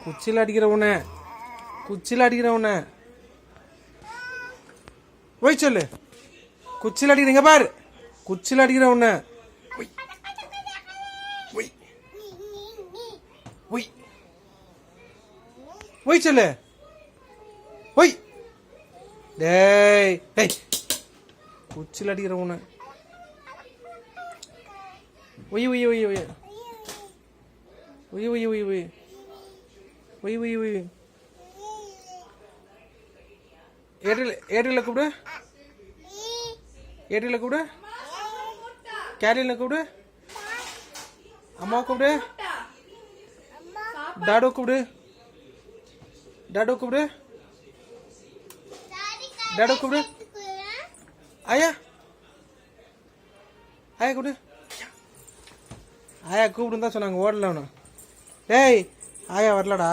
குச்சியில் அடிக்கிறவன குச்சியில் அடிக்கிறவன போய் சொல்லு. குச்சியில் அடிக்கிறீங்க பாரு. குச்சியில் அடிக்கிறவன போய் சொல்லு. போய் டேய் டேய் குச்சியில் அடிக்கிறவன ஒய் ஒய் ஒய் ஒய் ஒய் ஒய் ஒய் ஒய் ஒய் ஒய் ஒய் ஏர்டெல்ல கூப்பிடு. ஏர்டெல்ல கூப்பிடு. கேரியல்ல கூப்பிடு. அம்மா கூப்பிடு. டாடோ கூப்பிடு. டாடோ கூப்பிடு. டாடோ கூப்பிடு. ஆயா ஆயா கூப்பிடு. ஆயா கூப்பிடுன்னு தான் சொன்னாங்க. ஓடல அவனு. டேய் ஆயா வரலடா.